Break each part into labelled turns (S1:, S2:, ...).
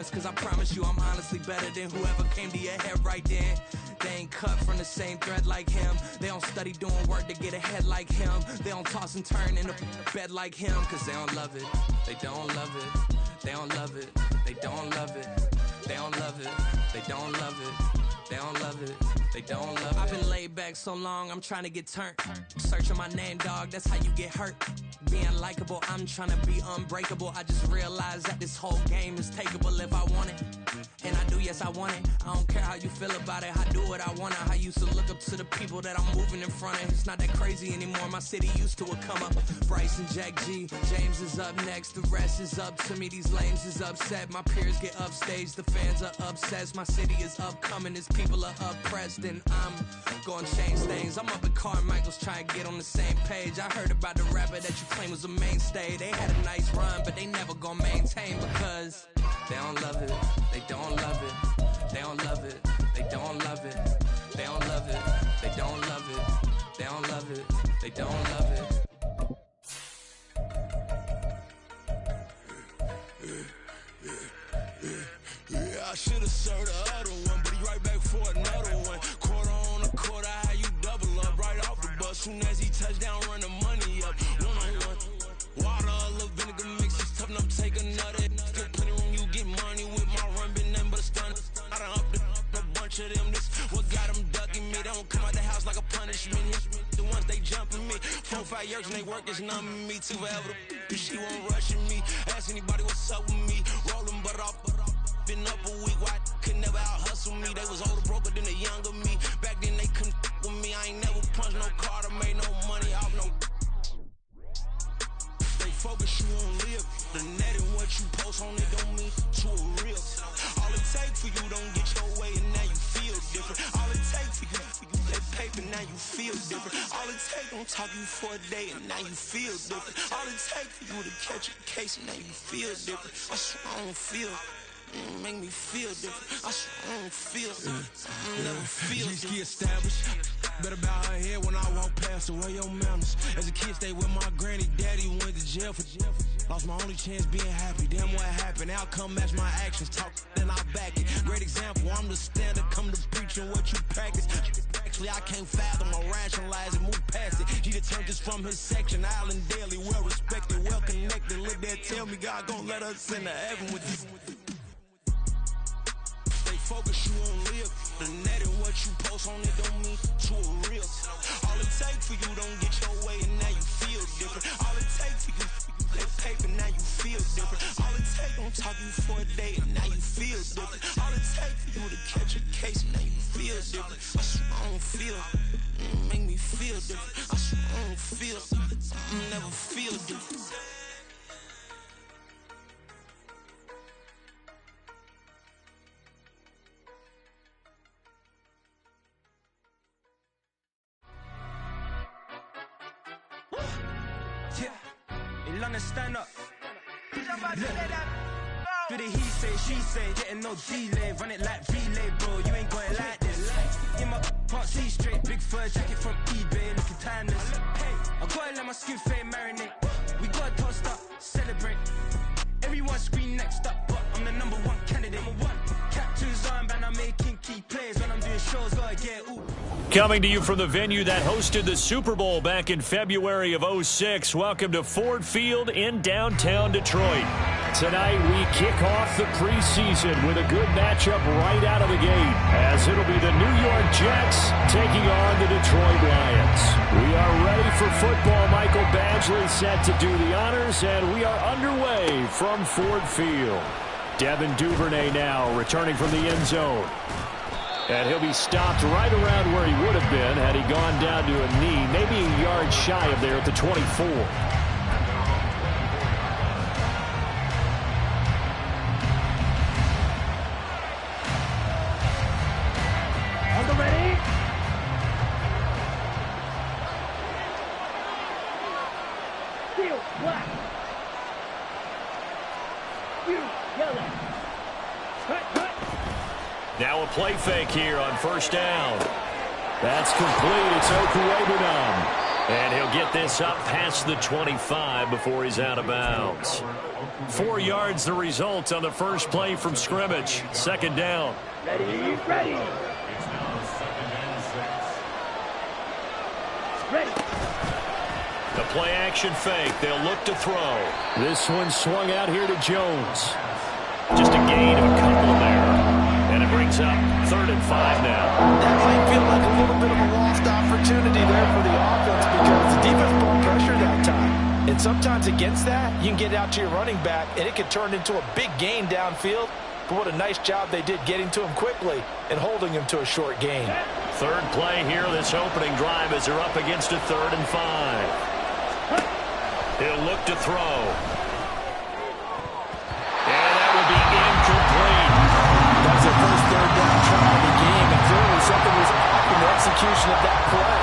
S1: Cause I promise you I'm honestly better than whoever came to your head right then. They ain't cut from the same thread like him. They don't study doing work to get ahead like him. They don't toss and turn in the bed like him. Cause they don't love it, they don't love it. They don't love it, they don't love it. They don't love it, they don't love it. They don't love it, they don't love it. I've been laid back so long, I'm trying to get turned. Searching my name, dog, that's how you get hurt. Being likable, I'm trying to be unbreakable. I just realized that this whole game is takeable if I want it. And I do, yes, I want it. I don't care how you feel about it, I do what I want. I used to look up to the people that I'm moving in front of. It's not that crazy anymore, my city used to it come up. Bryce and Jack G, James is up next. The rest is up to me, these lames is upset. My peers get upstage, the fans are obsessed. My city is upcoming, its people are oppressed. And I'm gonna change things. I'm up at Carmichael's trying to get on the same page. I heard about the rapper that you claim was a mainstay. They had a nice run, but they never gonna maintain because they don't love it, they don't love it, they don't love it, they don't love it, they don't love it, they don't love it, they don't love it, they don't love it.
S2: Yeah, I should've served the other one, but he right back for another one. Quarter on a quarter, how you double up right off the bus. Soon as he touch down, run the money up. One-on-one. Water, a little vinegar mix, it's tough enough to take another. Still plenty room, you get money with my run, been nothing but a stun. I done up a bunch of them, this what got them ducking me. They don't come out the house like a punishment. The ones they jumping me. 4 or 5 years and they work is numbing me too forever. She won't rushing me. Ask anybody what's up with me. Rolling butt off. Been up a week, why could never out hustle me? They was older, broker than the younger me. Back then they couldn't with me. I ain't never punched no card or made no money off no. They focus you on live. The net and what you post on it don't mean to a real. All it take for you don't get your way and now you feel different. All it take for you that paper now you feel different. All it take don't talk you for a day and now you feel different. All it take for you to catch a case and now you feel different. I swear I don't feel. Make me feel different. I swear I don't feel. I never feel different. G-ski established. Better bow her head when I walk past her. Where your manners? As a kid, stayed with my granny. Daddy went to jail for lost my only chance being happy. Damn what happened. Outcome match my actions. Talk then I back it. Great example. I'm the standard. Come to preaching what you practice. Actually, I can't fathom or rationalize and move past it. He turned this from his section. Island daily, well respected, well connected. Look there, tell me God gon' let us into heaven with you. Focus you on live. The net and what you post on it don't mean to a real. All it take for you don't get your way and now you feel different. All it take for you that paper now you feel different. All it take don't talk you for a day and now you feel different. All it take for you to catch a case and now you feel different. I swear I don't feel. Make me feel different. I swear I don't feel. I never feel different.
S3: Stand up. Look. Do the he say, she say, getting no delay. Run it like relay, bro. You ain't going like this. In my can't see straight. Big fur jacket from eBay, looking timeless. I gotta let my skin fade marinate. We gotta toast up, celebrate. Everyone scream next up, but I'm the number one candidate. Captain's armband, I'm making key plays when I'm doing shows. Gotta get ooh.
S4: Coming to you from the venue that hosted the Super Bowl back in February of '06. Welcome to Ford Field in downtown Detroit. Tonight we kick off the preseason with a good matchup right out of the gate, as it'll be the New York Jets taking on the Detroit Lions. We are ready for football. Michael Badgley set to do the honors, and we are underway from Ford Field. Devin Duvernay now returning from the end zone. And he'll be stopped right around where he would have been had he gone down to a knee, maybe a yard shy of there at the 24.
S5: On the ready. Field black. You yellow. Cut.
S4: Now a play fake here on first down. That's complete. It's Okuegbunam. And he'll get this up past the 25 before he's out of bounds. 4 yards the result on the first play from scrimmage. Second down.
S5: Ready, ready. Ready.
S4: The play action fake. They'll look to throw. This one swung out here to Jones. Just a gain of a couple there. And it brings up 3rd and 5 now.
S6: That might feel like a little bit of a lost opportunity there for the offense because the defense brought pressure that time. And sometimes against that, you can get out to your running back, and it can turn into a big gain downfield. But what a nice job they did getting to him quickly and holding him to a short gain.
S4: Third play here, this opening drive as they're up against a 3rd and 5. He'll look to throw. And that will be incomplete.
S6: That's their first 3rd down try of the game, and clearly something was off in the execution of that play.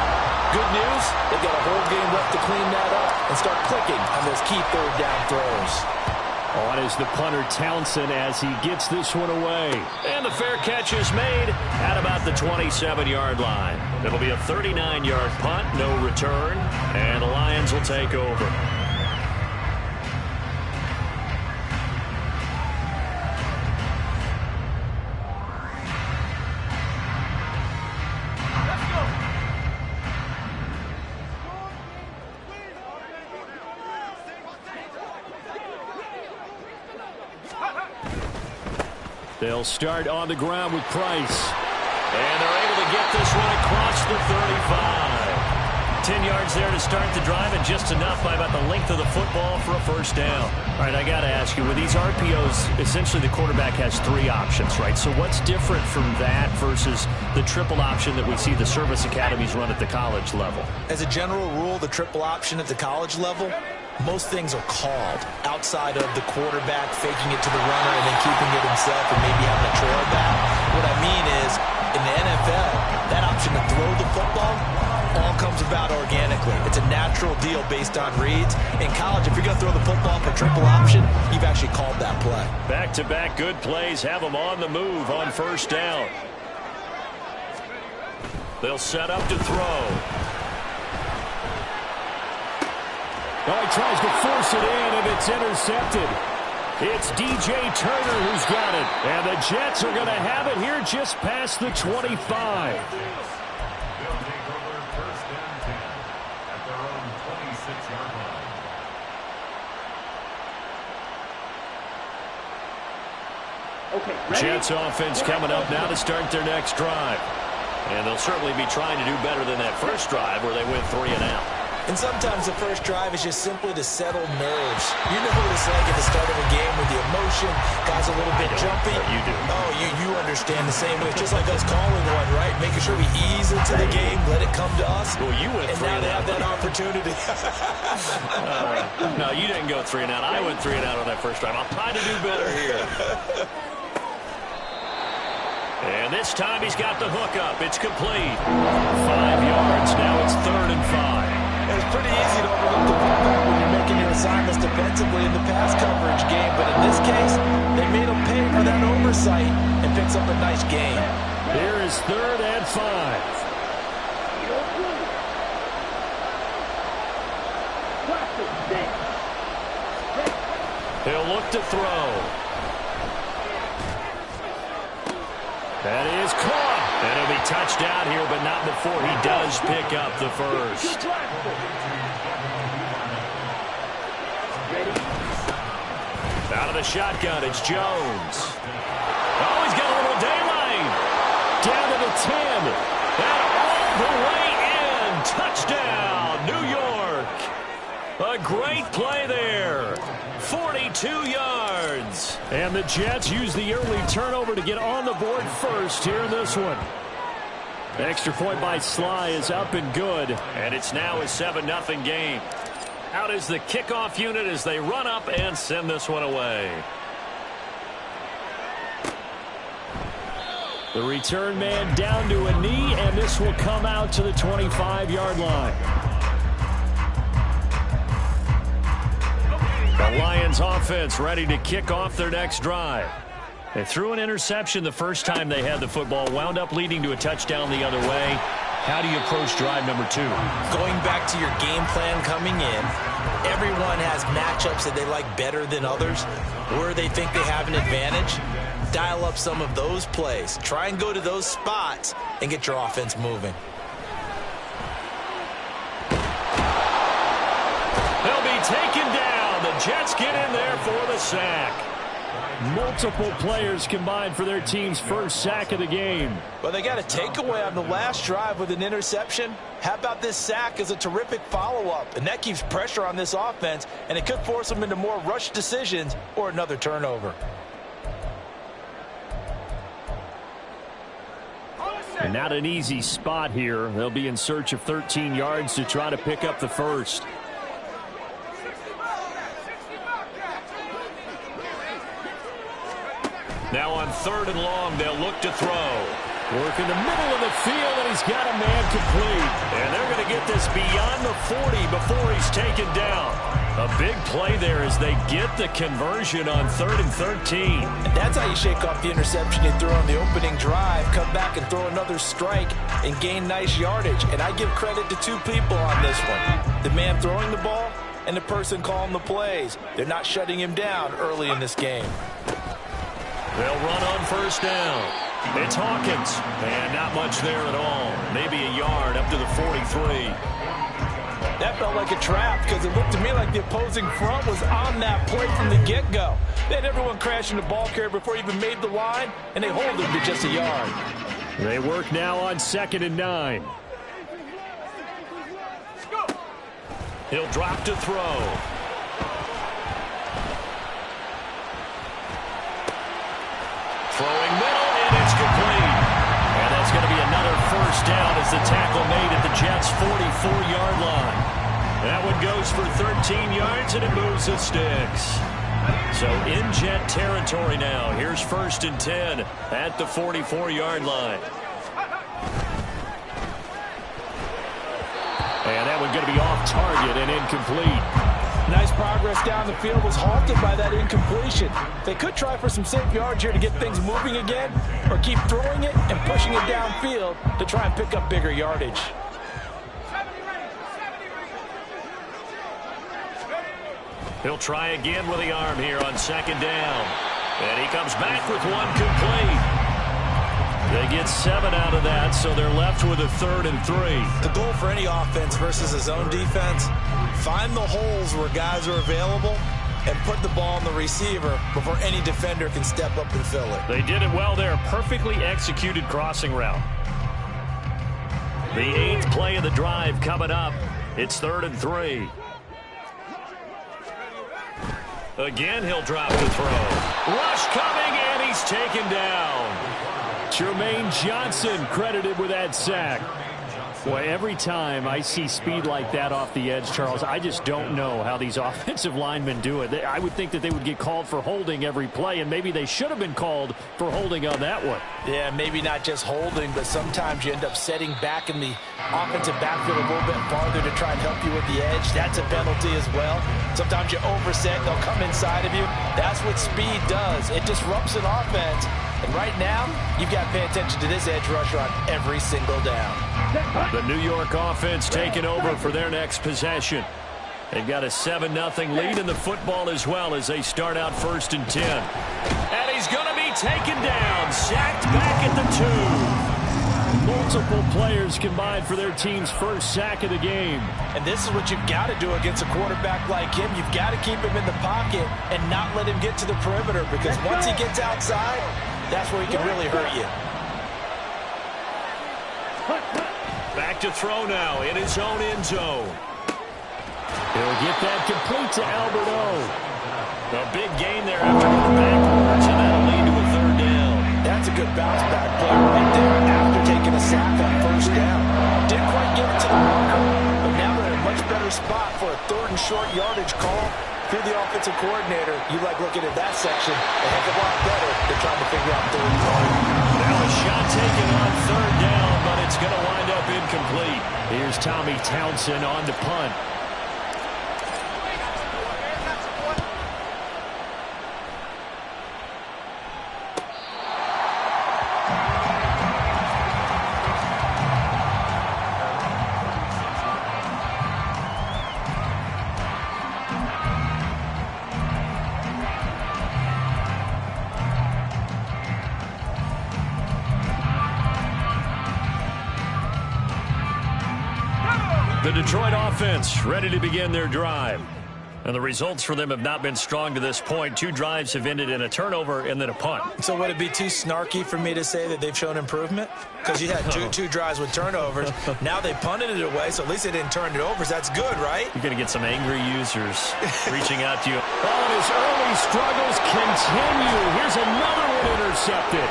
S6: Good news, they've got a whole game left to clean that up and start clicking on those key 3rd down throws.
S4: On is the punter Townsend as he gets this one away. And the fair catch is made at about the 27-yard line. It'll be a 39-yard punt, no return, and the Lions will take over. They'll start on the ground with Price. And they're able to get this one across the 35. 10 yards there to start the drive, and just enough by about the length of the football for a first down. All right, I got to ask you, with these RPOs, essentially the quarterback has 3 options, right? So what's different from that versus the triple option that we see the service academies run at the college level?
S6: As a general rule, the triple option at the college level, most things are called outside of the quarterback faking it to the runner and then keeping it himself and maybe having a trail back. What I mean is, in the NFL, that option to throw the football all comes about organically. It's a natural deal based on reads. In college, if you're going to throw the football for triple option, you've actually called that play.
S4: Back-to-back good plays have them on the move on first down. They'll set up to throw. Oh, he tries to force it in, and it's intercepted. It's DJ Turner who's got it. And the Jets are going to have it here just past the 25.
S5: Okay,
S4: Jets offense coming up now to start their next drive. And they'll certainly be trying to do better than that first drive where they went 3 and out.
S6: And sometimes the first drive is just simply to settle nerves. You know what it's like at the start of a game with the emotion. Guys a little bit jumpy.
S4: You do.
S6: Oh, you understand the same way. It's just like us calling one, right? Making sure we ease into the game, let it come to us.
S4: Well, you went 3
S6: and
S4: and
S6: now
S4: out.
S6: they have that opportunity.
S4: No, you didn't go 3 and out. I went 3 and out on that first drive. I'll try to do better here. And this time he's got the hook up. It's complete. 5 yards. Now it's 3rd and 5.
S6: It's pretty easy to overlook the putback when you're making your assignments defensively in the pass coverage game. But in this case, they made him pay for that oversight and picks up a nice gain.
S4: Here is 3rd and 5. He'll look to throw. That is caught. And it'll be touchdown here, but not before he does pick up the first. Out of the shotgun, it's Jones. Oh, he's got a little daylight. Down to the 10. And all the way in. Touchdown, New York. A great play there. 42 yards. And the Jets use the early turnover to get on the board first here in this one. The extra point by Sly is up and good. And it's now a 7-0 game. Out is the kickoff unit as they run up and send this one away. The return man down to a knee, and this will come out to the 25-yard line. The Lions offense ready to kick off their next drive. They threw an interception the first time they had the football, wound up leading to a touchdown the other way. How do you approach drive number 2?
S6: Going back to your game plan coming in, everyone has matchups that they like better than others, where they think they have an advantage. Dial up some of those plays. Try and go to those spots and get your offense moving.
S4: They'll be taken down. The Jets get in there for the sack. Multiple players combined for their team's first sack of the game.
S6: Well, they got a takeaway on the last drive with an interception. How about this sack as a terrific follow-up? And that keeps pressure on this offense, and it could force them into more rush decisions or another turnover.
S4: And not an easy spot here. They'll be in search of 13 yards to try to pick up the first. Now on 3rd and long, they'll look to throw. Work in the middle of the field, and he's got a man complete. And they're going to get this beyond the 40 before he's taken down. A big play there as they get the conversion on 3rd and 13.
S6: And that's how you shake off the interception you threw on the opening drive, come back and throw another strike and gain nice yardage. And I give credit to 2 people on this one. The man throwing the ball and the person calling the plays. They're not shutting him down early in this game.
S4: They'll run on 1st down. It's Hawkins, and not much there at all. Maybe a yard up to the 43.
S6: That felt like a trap because it looked to me like the opposing front was on that play from the get-go. They had everyone crashing the ball carrier before he even made the line, and they hold him to just a yard.
S4: They work now on 2nd and 9. He'll drop to throw. Throwing middle, and it's complete. And that's going to be another 1st down as the tackle made at the Jets' 44-yard line. That one goes for 13 yards, and it moves the sticks. So in Jet territory now. Here's 1st and 10 at the 44-yard line. And that one going to be off target and incomplete.
S6: Nice progress down the field was halted by that incompletion. They could try for some safe yards here to get things moving again, or keep throwing it and pushing it downfield to try and pick up bigger yardage.
S4: He'll try again with the arm here on 2nd down. And he comes back with one complete. They get 7 out of that, so they're left with a 3rd and 3.
S6: The goal for any offense versus a zone defense, find the holes where guys are available and put the ball on the receiver before any defender can step up and fill it.
S4: They did it well there. Perfectly executed crossing route. The 8th play of the drive coming up. It's 3rd and 3. Again, he'll drop the throw. Rush coming, and he's taken down. Jermaine Johnson credited with that sack. Boy, every time I see speed like that off the edge, Charles, I just don't know how these offensive linemen do it. I would think that they would get called for holding every play, and maybe they should have been called for holding on that one.
S6: Yeah, maybe not just holding, but sometimes you end up setting back in the offensive backfield a little bit farther to try and help you with the edge. That's a penalty as well. Sometimes you overset, they'll come inside of you. That's what speed does. It disrupts an offense. And right now, you've got to pay attention to this edge rusher on every single down.
S4: The New York offense taking over for their next possession. They've got a 7-0 lead in the football as well as they start out 1st and 10. And he's going to be taken down, sacked back at the 2. Multiple players combined for their team's first sack of the game.
S6: And this is what you've got to do against a quarterback like him. You've got to keep him in the pocket and not let him get to the perimeter, because once he gets outside, that's where he can really hurt you.
S4: Back to throw now in his own end zone. He'll get that complete to Albert O. A big gain there after the backwards, and that'll lead to a 3rd down.
S6: That's a good bounce back play right there after taking a sack on 1st down. Didn't quite get it to the marker, but now they're in a much better spot for a 3rd and short yardage call. If you're the offensive coordinator, you like looking at that section a heck of a lot better than trying to figure out 3rd and 1.
S4: Now a shot taken on 3rd down, but it's going to wind up incomplete. Here's Tommy Townsend on to punt. The Detroit offense ready to begin their drive. And the results for them have not been strong to this point. 2 drives have ended in a turnover and then a punt.
S6: So would it be too snarky for me to say that they've shown improvement? Because you had two drives with turnovers. Now they punted it away, so at least they didn't turn it over. So that's good, right?
S4: You're going to get some angry users reaching out to you. Oh, and his early struggles continue. Here's another one intercepted.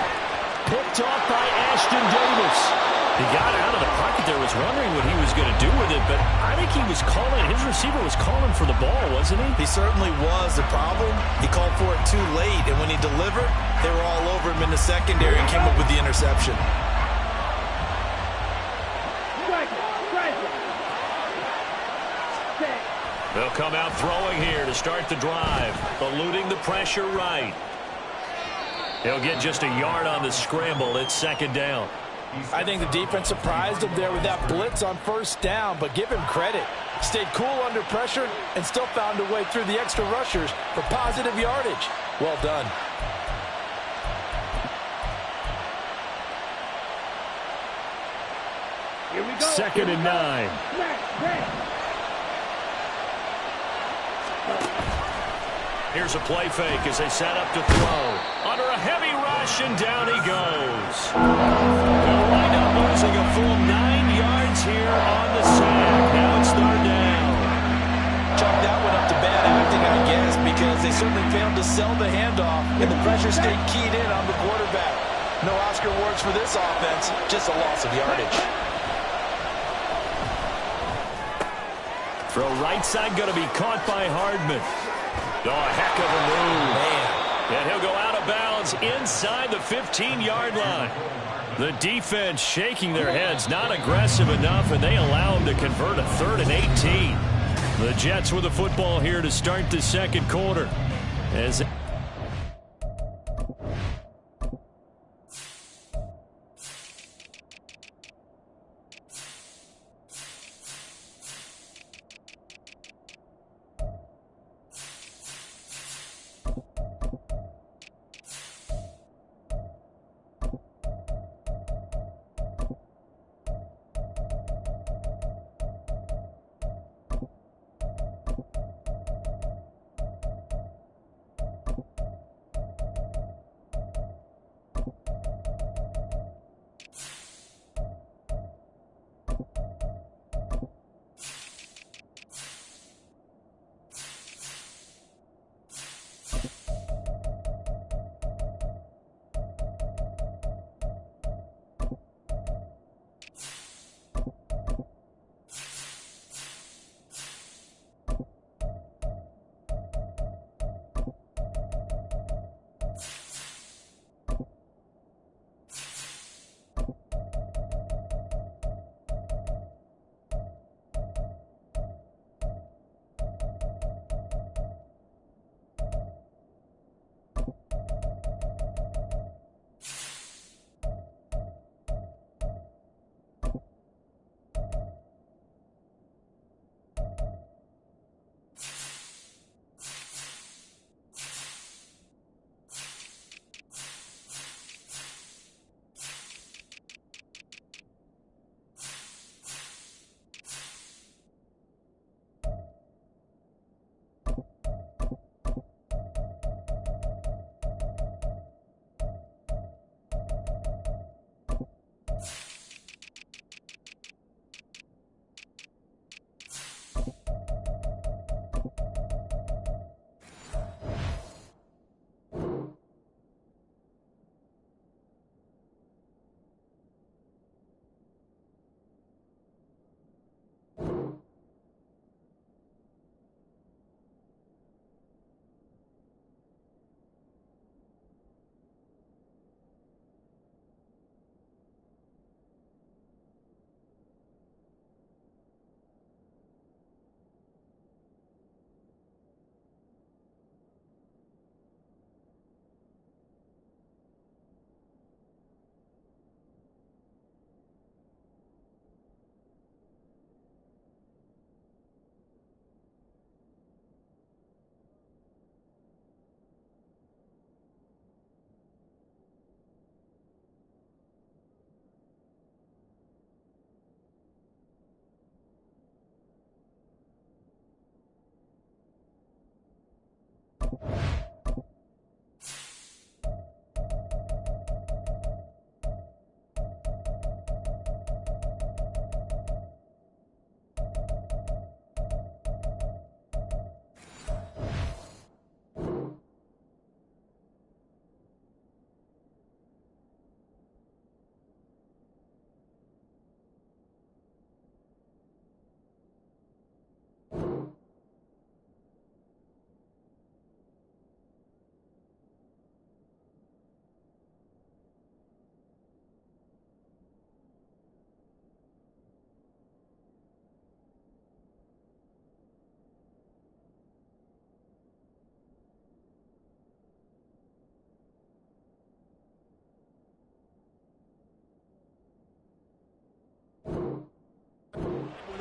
S4: Picked off by Ashton Davis. He got out of the pocket there, was wondering what he was going to do with it, but I think he was calling, his receiver was calling for the ball, wasn't he?
S6: He certainly was. The problem, he called for it too late, and when he delivered, they were all over him in the secondary and came up with the interception.
S4: They'll come out throwing here to start the drive, eluding the pressure right. He'll get just a yard on the scramble. It's second down.
S6: I think the defense surprised him there with that blitz on first down, but give him credit. Stayed cool under pressure and still found a way through the extra rushers for positive yardage. Well done.
S5: Here we go.
S4: Second and 9. Here's a play fake as they set up to throw. Under a heavy rush, and down he goes. They'll wind up losing a full 9 yards here on the sack. Now it's third down.
S6: Chalk that one up to bad acting, I guess, because they certainly failed to sell the handoff, and the pressure stayed keyed in on the quarterback. No Oscar awards for this offense, just a loss of yardage.
S4: Throw right side going to be caught by Hardman. Oh, a heck of a move.
S6: Man.
S4: And he'll go out of bounds inside the 15-yard line. The defense shaking their heads, not aggressive enough, and they allow him to convert a 3rd and 18. The Jets with the football here to start the second quarter. As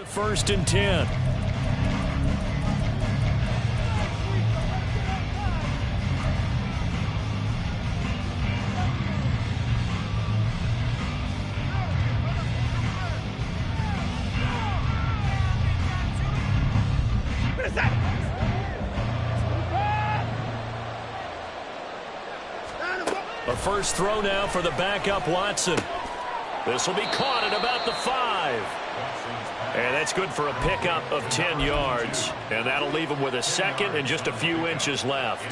S4: First and 10. A first throw now for the backup Watson. This will be caught at about the 5. And that's good for a pickup of 10 yards. And that'll leave him with a second and just a few inches left.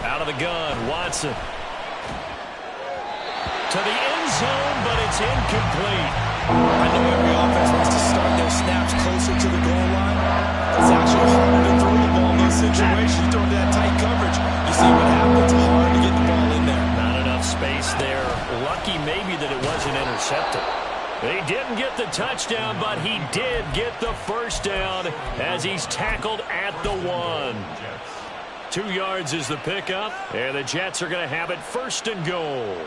S4: Out of the gun, Watson. To the end zone, but it's incomplete.
S6: I know every offense wants to start their snaps closer to the goal line. It's actually harder to throw the ball in those situations. Throw that tight coverage. You see what happens. Hard to get the ball in there.
S4: Space there. Lucky maybe that it wasn't intercepted. He didn't get the touchdown, but he did get the first down as he's tackled at the 1. 2 yards is the pickup, and the Jets are going to have it first and goal.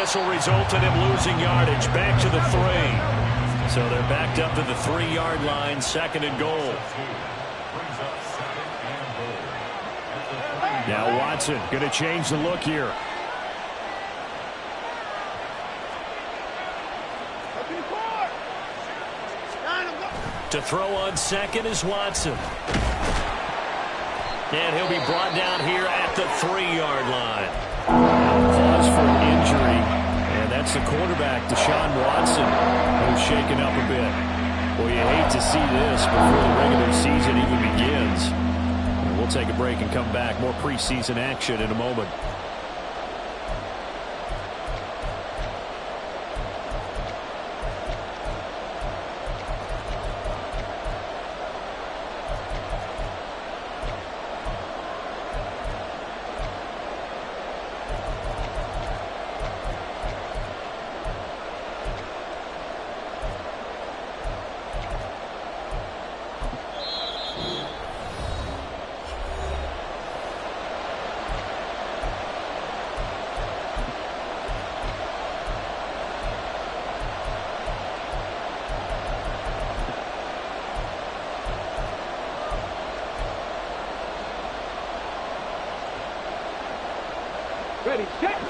S4: This will result in him losing yardage back to the 3. So they're backed up to the 3-yard line, second and goal. Now Watson going to change the look here. To throw on second is Watson. And he'll be brought down here at the 3-yard line. Cause for an injury, and that's the quarterback, Deshaun Watson, who's shaken up a bit. Well, you hate to see this before the regular season even begins. And we'll take a break and come back. More preseason action in a moment.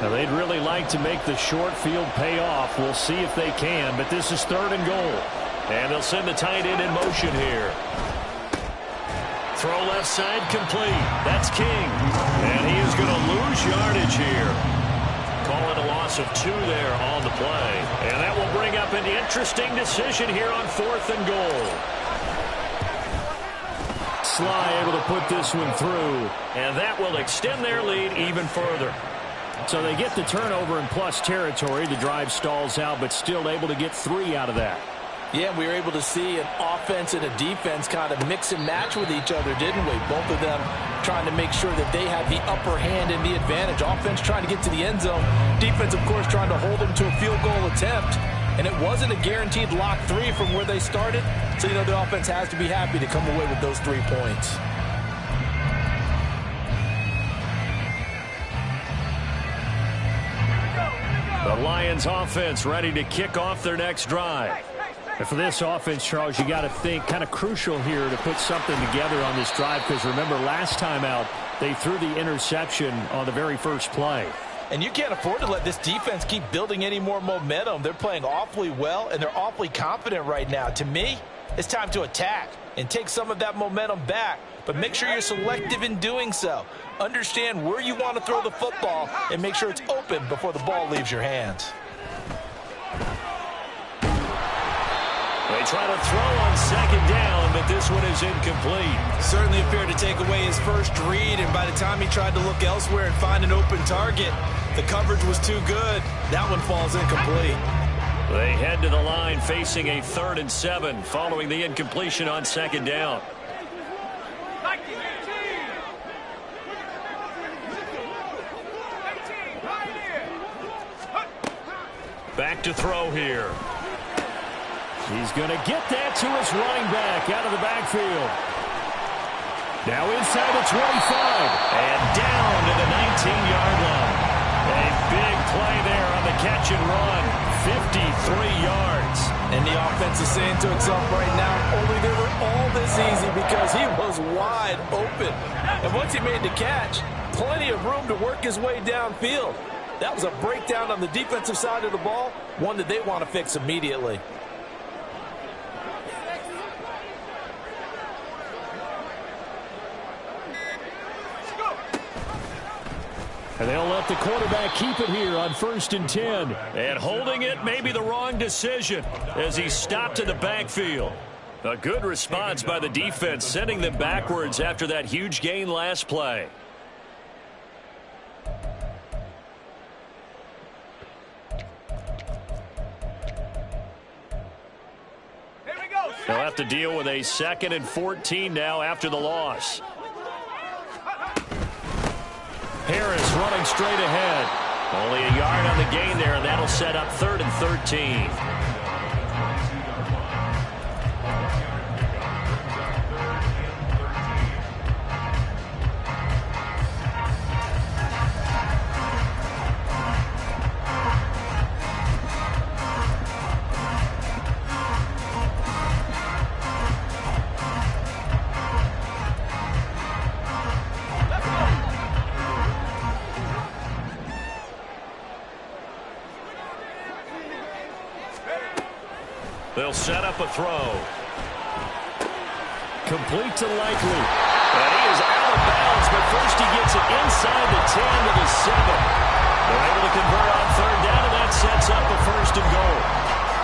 S4: Now, they'd really like to make the short field pay off. We'll see if they can, but this is third and goal. And they'll send the tight end in motion here. Throw left side complete. That's King. And he is going to lose yardage here. Call it a loss of 2 there on the play. And that will bring up an interesting decision here on fourth and goal. Sly able to put this one through. And that will extend their lead even further. So they get the turnover in plus territory. The drive stalls out, but still able to get 3 out of that.
S6: Yeah, we were able to see an offense and a defense kind of mix and match with each other, didn't we? Both of them trying to make sure that they had the upper hand and the advantage. Offense trying to get to the end zone. Defense, of course, trying to hold them to a field goal attempt. And it wasn't a guaranteed lock 3 from where they started. So, you know, the offense has to be happy to come away with those 3 points.
S4: The Lions offense ready to kick off their next drive.
S7: And for this offense, Charles, you got to think kind of crucial here to put something together on this drive, because remember last time out they threw the interception on the very first play.
S6: And you can't afford to let this defense keep building any more momentum. They're playing awfully well, and they're awfully confident right now. To me, it's time to attack and take some of that momentum back. But make sure you're selective in doing so. Understand where you want to throw the football and make sure it's open before the ball leaves your hands.
S4: They try to throw on second down, but this one is incomplete.
S6: Certainly appeared to take away his first read, and by the time he tried to look elsewhere and find an open target, the coverage was too good. That one falls incomplete.
S4: They head to the line facing a 3rd and 7 following the incompletion on second down. Back to throw here.
S7: He's going to get that to his running back out of the backfield. Now inside the 25.
S4: And down to the 19-yard line. A big play there on the catch and run. 53 yards.
S6: And the offense is saying to itself right now, only they were all this easy because he was wide open. And once he made the catch, plenty of room to work his way downfield. That was a breakdown on the defensive side of the ball, one that they want to fix immediately.
S7: And they'll let the quarterback keep it here on 1st and 10.
S4: And holding it may be the wrong decision as he stopped in the backfield. A good response by the defense, sending them backwards after that huge gain last play. They'll have to deal with a 2nd and 14 now after the loss. Harris running straight ahead. Only a yard on the gain there, and that'll set up 3rd and 13. They'll set up a throw.
S7: Complete to Likely.
S4: And he is out of bounds, but first he gets it inside the 10 to the 7. They're able to convert on 3rd down, and that sets up a 1st and goal.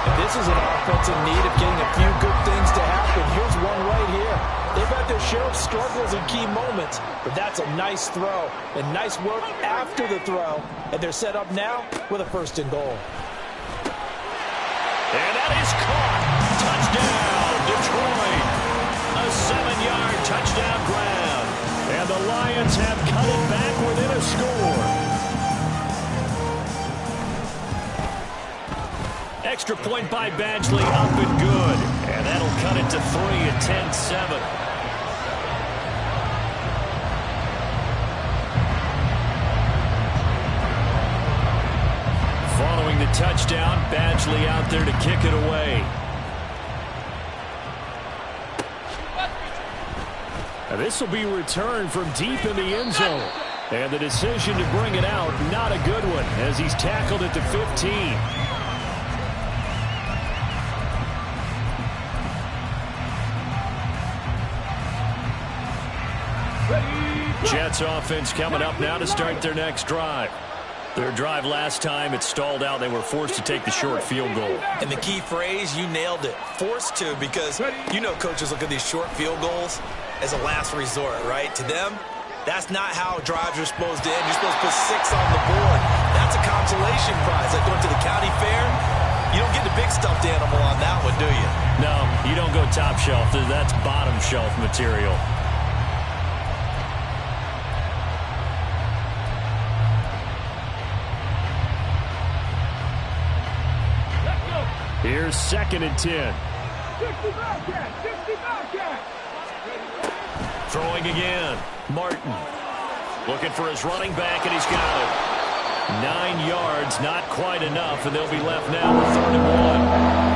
S6: And this is an offense in need of getting a few good things to happen. Here's one right here. They've had their share of struggles in key moments, but that's a nice throw and nice work after the throw. And they're set up now with a 1st and goal.
S4: And that is caught. Touchdown, Detroit. A 7-yard touchdown grab.
S7: And the Lions have cut it back within a score.
S4: Extra point by Badgley, up and good. And that'll cut it to 3 at 10-7. Following the touchdown, Badgley out there to kick it away.
S7: And this will be returned from deep in the end zone. And the decision to bring it out, not a good one, as he's tackled at the 15.
S4: Jets offense coming up now to start their next drive. Their drive last time, it stalled out. They were forced to take the short field goal.
S6: And the key phrase, you nailed it. Forced to, because you know coaches look at these short field goals as a last resort, right? To them, that's not how drives are supposed to end. You're supposed to put 6 on the board. That's a consolation prize. Like going to the county fair, you don't get the big stuffed animal on that one, do you?
S4: No, you don't go top shelf. That's bottom shelf material.
S7: Here's 2nd and 10.
S4: Throwing again. Martin looking for his running back, and he's got it. 9 yards, not quite enough, and they'll be left now with 3rd and 1.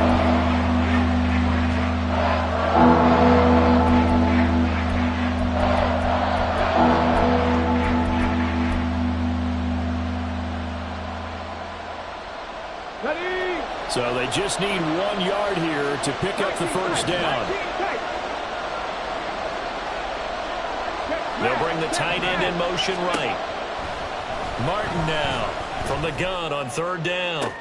S4: So they just need 1 yard here to pick up the first down. They'll bring the tight end in motion right. Martin now from the gun on 3rd down.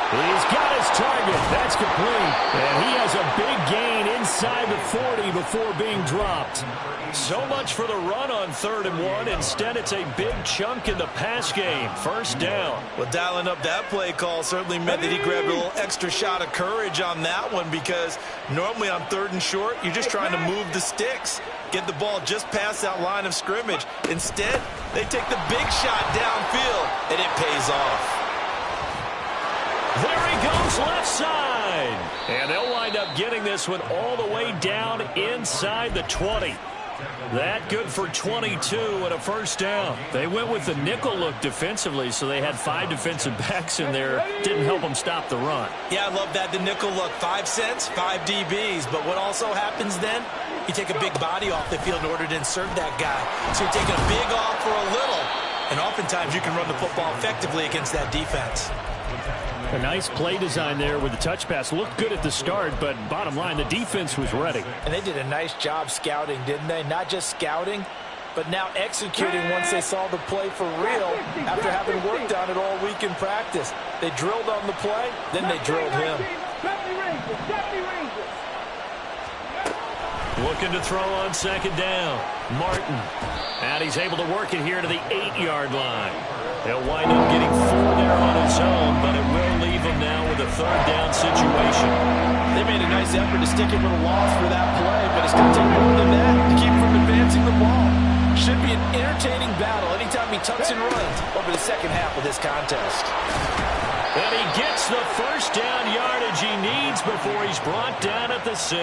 S4: He's got his target. That's complete. And he has a big gain inside the 40 before being dropped. So much for the run on 3rd and 1. Instead, it's a big chunk in the pass game. First down.
S6: Well, dialing up that play call certainly meant that he grabbed a little extra shot of courage on that one, because normally on 3rd and short, you're just trying to move the sticks, get the ball just past that line of scrimmage. Instead, they take the big shot downfield, and it pays off.
S4: There he goes left side. And they'll wind up getting this one all the way down inside the 20. That good for 22 and a first down. They went with the nickel look defensively, so they had 5 defensive backs in there. Didn't help them stop the run.
S6: Yeah, I love that, the nickel look. 5 cents, 5 DBs. But what also happens then? You take a big body off the field in order to insert that guy. So you're taking a big off for a little. And oftentimes you can run the football effectively against that defense.
S7: A nice play design there with the touch pass. Looked good at the start, but bottom line, the defense was ready.
S6: And they did a nice job scouting, didn't they? Not just scouting, but now executing once they saw the play for real after having worked on it all week in practice. They drilled on the play, then they drilled him.
S4: Looking to throw on 2nd down. Martin. And he's able to work it here to the 8-yard line. He'll wind up getting 4 there on his own, but it will leave him now with a 3rd down situation.
S6: They made a nice effort to stick him with a loss for that play, but it's going to take more than that to keep him from advancing the ball. Should be an entertaining battle anytime he tucks and runs over the second half of this contest.
S4: And he gets the first down yardage he needs before he's brought down at the 6.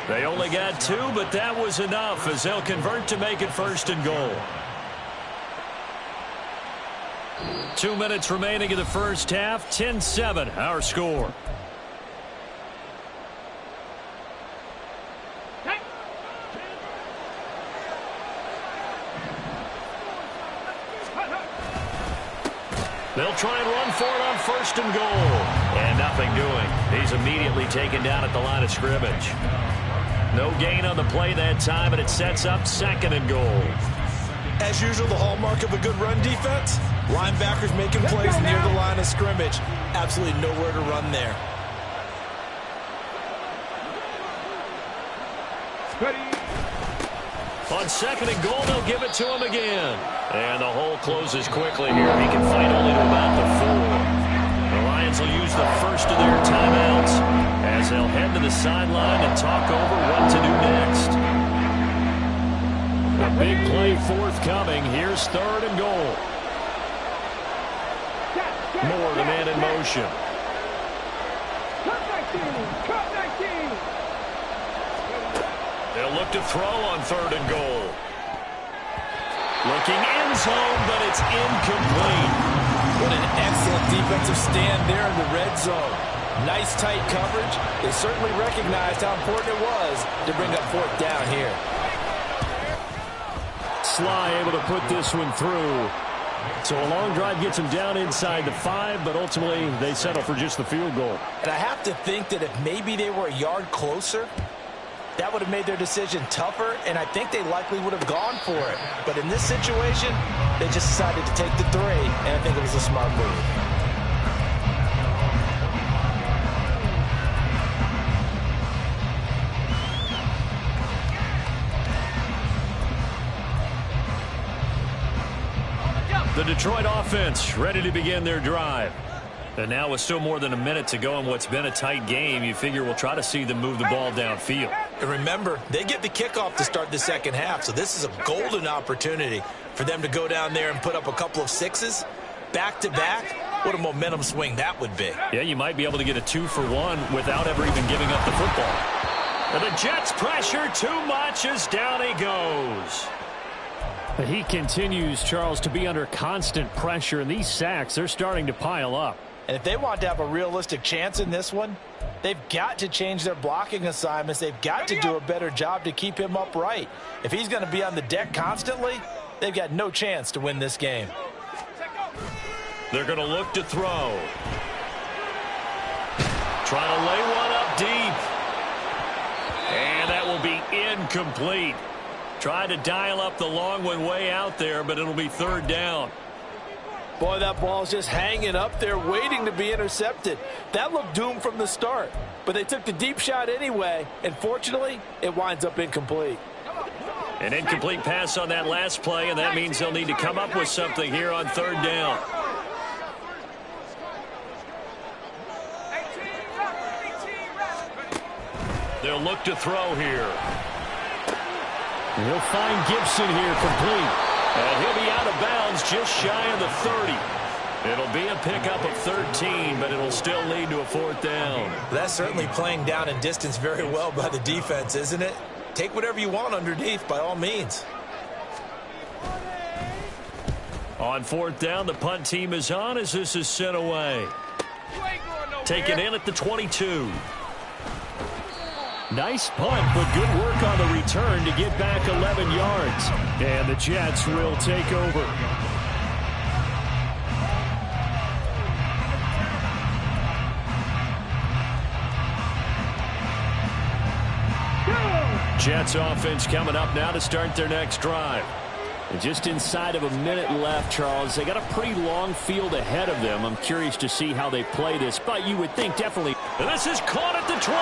S4: They only got 2, but that was enough as they'll convert to make it 1st and goal. 2 minutes remaining in the first half. 10-7, our score. They'll try and run for it on 1st and goal. And nothing doing. He's immediately taken down at the line of scrimmage. No gain on the play that time, and it sets up 2nd and goal.
S6: As usual, the hallmark of a good run defense, linebackers making plays near the line of scrimmage. Absolutely nowhere to run there.
S4: On 2nd and goal, they'll give it to him again. And the hole closes quickly here. He can fight only to about the 4. The Lions will use the first of their timeouts as they'll head to the sideline and talk over what to do next. A big play forthcoming. Here's 3rd and goal. Moore, the man in motion. They'll look to throw on 3rd and goal. Looking end zone, but it's incomplete.
S6: What an excellent defensive stand there in the red zone. Nice tight coverage. They certainly recognized how important it was to bring up 4th down here.
S7: Sly able to put this one through. So a long drive gets him down inside the 5, but ultimately they settle for just the field goal.
S6: And I have to think that if maybe they were a yard closer, that would have made their decision tougher, and I think they likely would have gone for it. But in this situation, they just decided to take the 3, and I think it was a smart move.
S4: The Detroit offense ready to begin their drive. And now with still more than a minute to go in what's been a tight game, you figure we'll try to see them move the ball downfield.
S6: And remember, they get the kickoff to start the second half, so this is a golden opportunity for them to go down there and put up a couple of 6s back-to-back. What a momentum swing that would be.
S4: Yeah, you might be able to get a 2-for-1 without ever even giving up the football. And the Jets pressure too much as down he goes.
S7: He continues, Charles, to be under constant pressure, and these sacks, they're starting to pile up.
S6: And if they want to have a realistic chance in this one, they've got to change their blocking assignments. They've got to do a better job to keep him upright. If he's going to be on the deck constantly, they've got no chance to win this game.
S4: They're going to look to throw. Trying to lay one up deep. And that will be incomplete. Tried to dial up the long one way out there, but it'll be third down.
S6: Boy, that ball's just hanging up there waiting to be intercepted. That looked doomed from the start, but they took the deep shot anyway, and fortunately, it winds up incomplete.
S4: An incomplete pass on that last play, and that means they'll need to come up with something here on third down. They'll look to throw here.
S7: He'll find Gibson here complete.
S4: And he'll be out of bounds just shy of the 30. It'll be a pickup of 13, but it'll still lead to a fourth down.
S6: That's certainly playing down in distance very well by the defense, isn't it? Take whatever you want underneath by all means.
S4: On fourth down, the punt team is on as this is sent away. Taken in at the 22.
S7: Nice punt, but good work on the return to get back 11 yards. And the Jets will take over.
S4: Jets offense coming up now to start their next drive.
S7: And just inside of a minute left, Charles. They got a pretty long field ahead of them. I'm curious to see how they play this, but you would think definitely.
S4: And this is caught at the 20.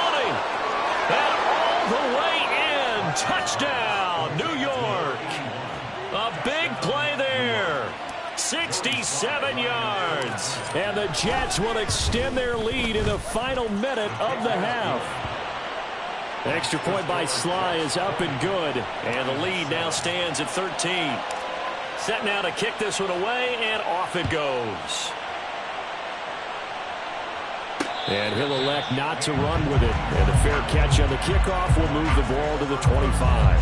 S4: And all the way in. Touchdown, New York. A big play there. 67 yards.
S7: And the Jets will extend their lead in the final minute of the half. The extra point by Sly is up and good.
S4: And the lead now stands at 13. Set now to kick this one away, and off it goes.
S7: And he'll elect not to run with it. And a fair catch on the kickoff will move the ball to the 25.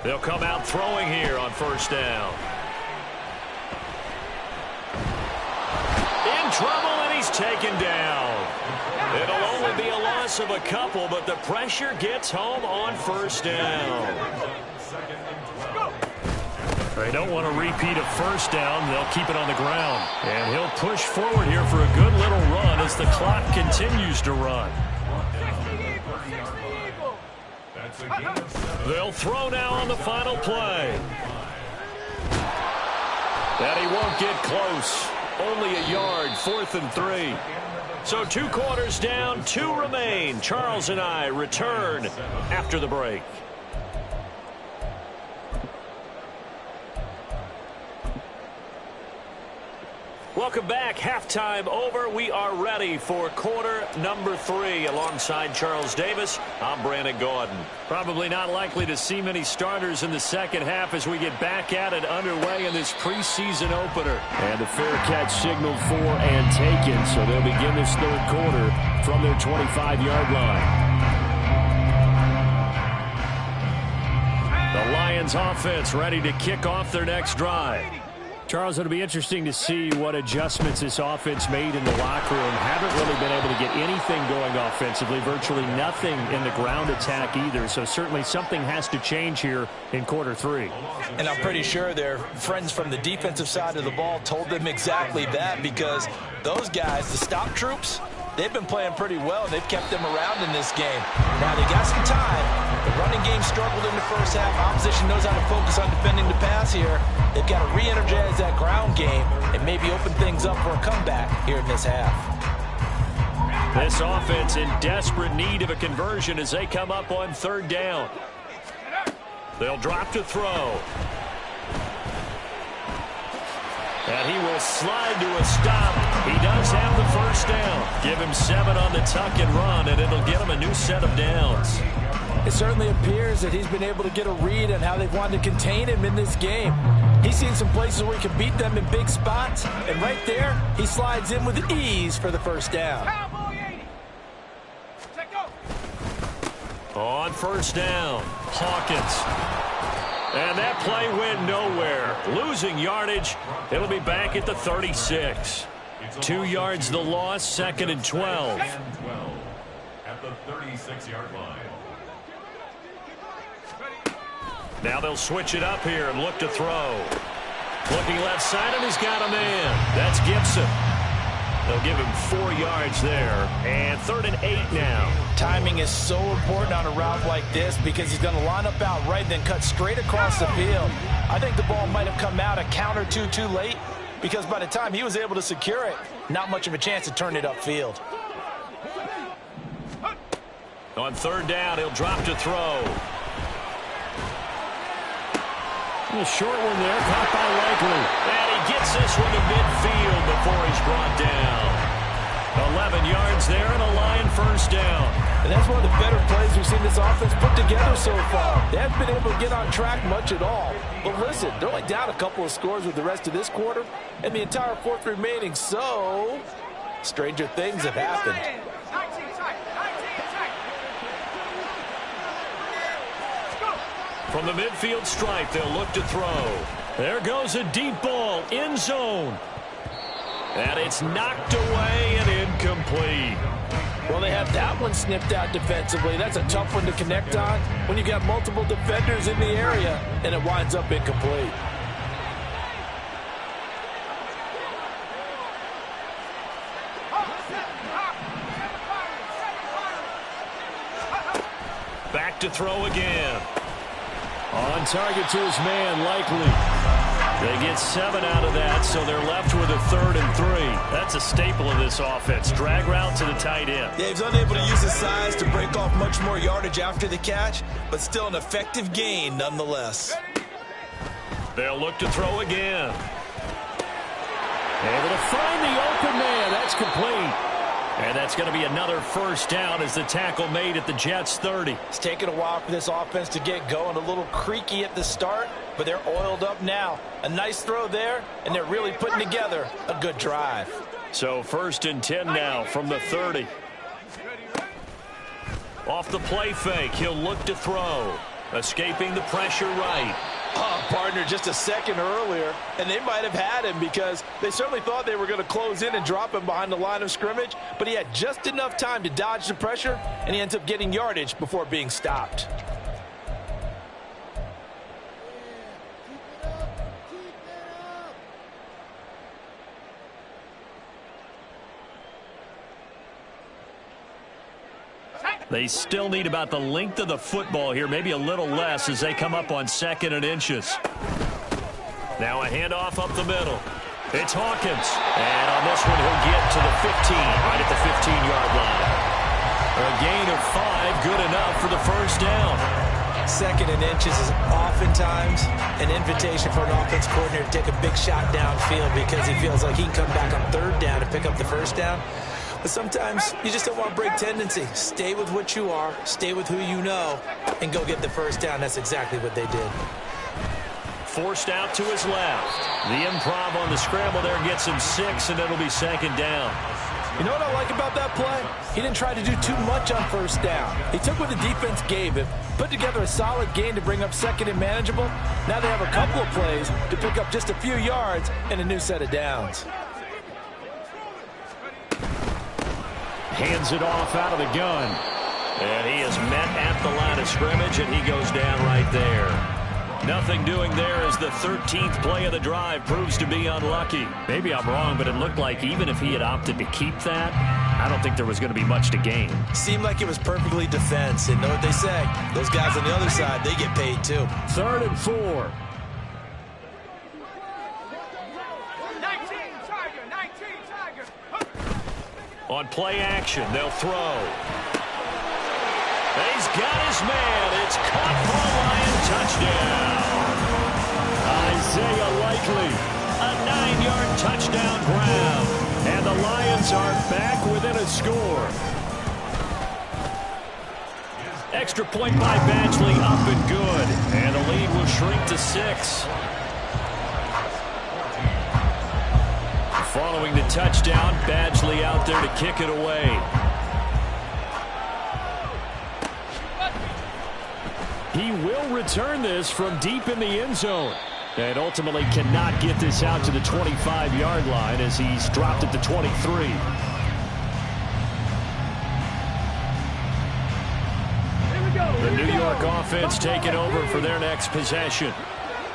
S4: They'll come out throwing here on first down. In trouble, and he's taken down. It'll only be a loss of a couple, but the pressure gets home on first down. They don't want to repeat a first down. They'll keep it on the ground. And he'll push forward here for a good little run as the clock continues to run. They'll throw now on the final play. And he won't get close. Only a yard, 4th and 3. So 2 quarters down, 2 remain. Charles and I return after the break. Welcome back. Halftime over. We are ready for quarter number 3. Alongside Charles Davis, I'm Brandon Gordon. Probably not likely to see many starters in the second half as we get back at it underway in this preseason opener.
S7: And the fair catch signaled for and taken, so they'll begin this third quarter from their 25-yard line.
S4: The Lions offense ready to kick off their next drive.
S7: Charles, it'll be interesting to see what adjustments this offense made in the locker room. Haven't really been able to get anything going offensively, virtually nothing in the ground attack either. So certainly something has to change here in quarter 3.
S6: And I'm pretty sure their friends from the defensive side of the ball told them exactly that, because those guys, the stop troops, they've been playing pretty well. They've kept them around in this game. Now, they got some time. The running game struggled in the first half. Opposition knows how to focus on defending the pass here. They've got to re-energize that ground game and maybe open things up for a comeback here in this half.
S4: This offense in desperate need of a conversion as they come up on third down. They'll drop to throw. And he will slide to a stop. He does have the first down. Give him 7 on the tuck and run, and it'll get him a new set of downs.
S6: It certainly appears that he's been able to get a read on how they've wanted to contain him in this game. He's seen some places where he can beat them in big spots, and right there, he slides in with ease for the first down.
S4: On first down, Hawkins. And that play went nowhere. Losing yardage. It'll be back at the 36. 2 yards the loss, 2nd and 12.
S8: At the 36-yard line.
S4: Now they'll switch it up here and look to throw. Looking left side, and he's got a man. That's Gibson. They'll give him 4 yards there. And 3rd and 8 now.
S6: Timing is so important on a route like this because he's going to line up out right and then cut straight across the field. I think the ball might have come out a count or two too late because by the time he was able to secure it, not much of a chance to turn it upfield.
S4: On 3rd down, he'll drop to throw.
S7: A short one there, caught by Likely.
S4: And he gets this one to midfield before he's brought down. 11 yards there and a Lion first down.
S6: And that's one of the better plays we've seen this offense put together so far. They haven't been able to get on track much at all. But listen, they're only down a couple of scores with the rest of this quarter and the entire fourth remaining. So, stranger things have happened.
S4: From the midfield stripe, they'll look to throw. There goes a deep ball, end zone. And it's knocked away and incomplete.
S6: Well, they have that one snipped out defensively. That's a tough one to connect on when you got multiple defenders in the area, and it winds up incomplete.
S4: Back to throw again.
S7: On target to his man, Likely.
S4: They get 7 out of that, so they're left with a 3rd and 3. That's a staple of this offense. Drag route to the tight end.
S6: Yeah, he's unable to use his size to break off much more yardage after the catch, but still an effective gain nonetheless.
S4: They'll look to throw again.
S7: Able to find the open man. That's complete.
S4: And that's going to be another first down as the tackle made at the Jets' 30.
S6: It's taken a while for this offense to get going. A little creaky at the start, but they're oiled up now. A nice throw there, and they're really putting together a good drive.
S4: So 1st and 10 now from the 30. Off the play fake, he'll look to throw. Escaping the pressure right.
S6: Oh, partner, just a second earlier, and they might have had him because they certainly thought they were going to close in and drop him behind the line of scrimmage, but he had just enough time to dodge the pressure, and he ends up getting yardage before being stopped.
S4: They still need about the length of the football here, maybe a little less as they come up on 2nd and inches. Now a handoff up the middle. It's Hawkins. And on this one, he'll get to the 15, right at the 15-yard line. A gain of 5, good enough for the first down.
S6: 2nd and inches is oftentimes an invitation for an offense coordinator to take a big shot downfield because he feels like he can come back on 3rd down and pick up the first down. But sometimes you just don't want to break tendency. Stay with what you are, stay with who you know, and go get the first down. That's exactly what they did.
S4: Forced out to his left. The improv on the scramble there gets him 6, and it'll be 2nd down.
S6: You know what I like about that play? He didn't try to do too much on first down. He took what the defense gave him, put together a solid gain to bring up 2nd and manageable. Now they have a couple of plays to pick up just a few yards and a new set of downs.
S4: Hands it off out of the gun. And he is met at the line of scrimmage, and he goes down right there. Nothing doing there as the 13th play of the drive proves to be unlucky. Maybe I'm wrong, but it looked like even if he had opted to keep that, I don't think there was going to be much to gain.
S6: Seemed like it was perfectly defense, and know what they say. Those guys on the other side, they get paid too.
S7: 3rd and 4.
S4: On play action, they'll throw. And he's got his man. It's caught for a Lion touchdown.
S7: Isaiah Likely.
S4: A 9-yard touchdown grab.
S7: And the Lions are back within a score.
S4: Extra point by Badgley, up and good. And the lead will shrink to 6. Following the touchdown, Badgley out there to kick it away.
S7: He will return this from deep in the end zone. And ultimately cannot get this out to the 25-yard line as he's dropped at the 23. The New York offense taking over for their next possession.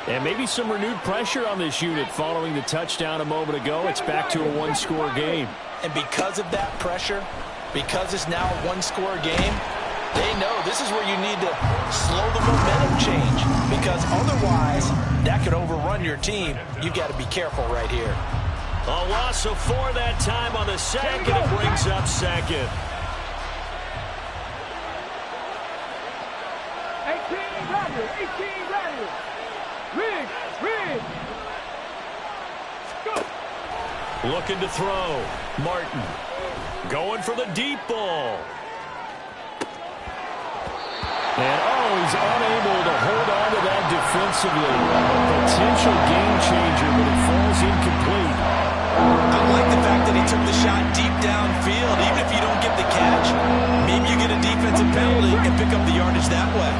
S7: And maybe some renewed pressure on this unit following the touchdown a moment ago. It's back to a one-score game.
S6: And because of that pressure, because it's now a one-score game, they know this is where you need to slow the momentum change, because otherwise that could overrun your team. You've got to be careful right here.
S7: A loss of 4 that time on the sack, and it brings up second.
S5: 18 ready. Rig. Go.
S7: Looking to throw. Martin going for the deep ball. And, he's unable to hold on to that defensively. Potential game changer, but it falls incomplete.
S6: I like the fact that he took the shot deep downfield. Even if you don't get the catch, maybe you get a defensive penalty and pick up the yardage that way.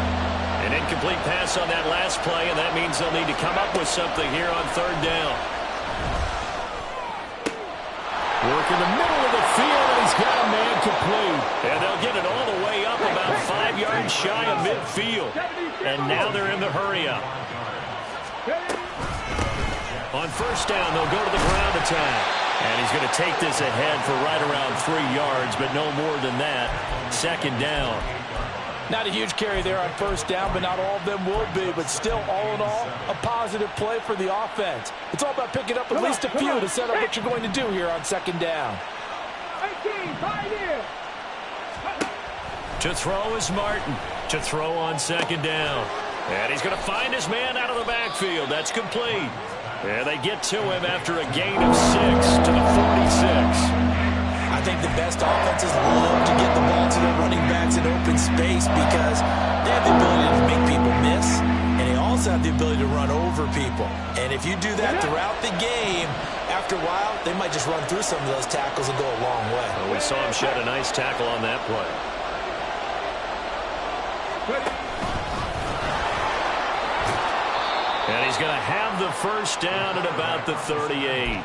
S7: An incomplete pass on that last play, and that means they'll need to come up with something here on third down. Work in the middle of the field, and he's got a man complete. And they'll get it all the way up about 5 yards shy of midfield. And now they're in the hurry-up. On first down, they'll go to the ground attack. And he's going to take this ahead for right around 3 yards, but no more than that. Second down.
S6: Not a huge carry there on first down, but not all of them will be. But still, all in all, a positive play for the offense. It's all about picking up at least a few to set up what you're going to do here on second down.
S5: 18, right here.
S7: To throw is Martin. To throw on second down. And he's going to find his man out of the backfield. That's complete. And they get to him after a gain of 6 to the 46.
S6: I think the best offenses love to get the ball to their running backs in open space because they have the ability to make people miss, and they also have the ability to run over people. And if you do that throughout the game, after a while, they might just run through some of those tackles and go a long way.
S7: Well, we saw him shed a nice tackle on that play. And he's going to have the first down at about the 38.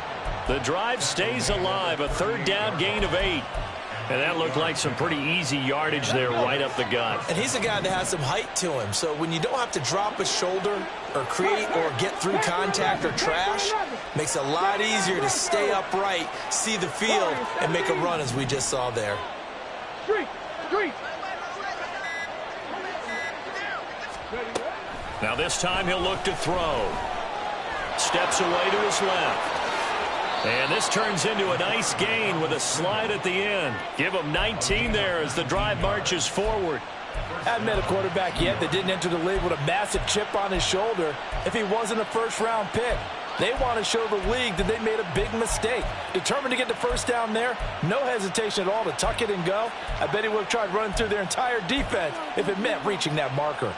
S7: The drive stays alive, a third down gain of 8. And that looked like some pretty easy yardage there right up the gut.
S6: And he's a guy that has some height to him. So when you don't have to drop a shoulder or create or get through contact or trash, makes it a lot easier to stay upright, see the field, and make a run as we just saw there.
S7: Now this time he'll look to throw. Steps away to his left. And this turns into a nice gain with a slide at the end. Give him 19 there as the drive marches forward.
S6: Haven't met a quarterback yet that didn't enter the league with a massive chip on his shoulder if he wasn't a first-round pick. They want to show the league that they made a big mistake. Determined to get the first down there, no hesitation at all to tuck it and go. I bet he would have tried running through their entire defense if it meant reaching that marker.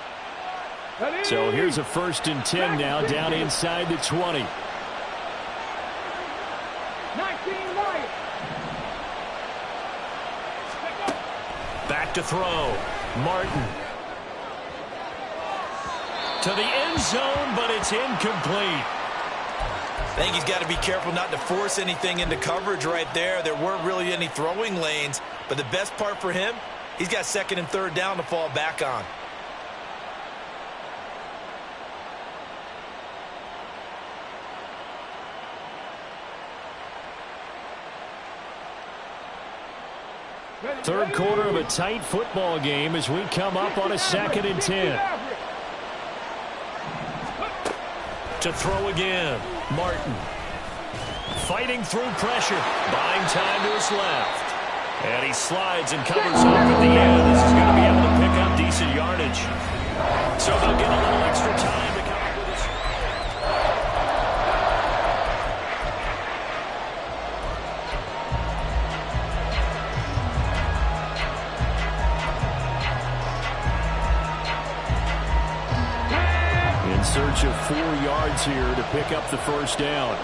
S7: So here's a 1st and 10 now down inside the 20. Back to throw. Martin. To the end zone, but it's incomplete.
S6: I think he's got to be careful not to force anything into coverage right there. There weren't really any throwing lanes, but the best part for him, he's got 2nd and 3rd down to fall back on.
S7: Third quarter of a tight football game as we come up on a 2nd and 10. To throw again, Martin. Fighting through pressure, buying time to his left. And he slides and covers up at the end. This is going to be able to pick up decent yardage. So they'll get a little extra time to come up with this. In search of 4 yards here to pick up the first down.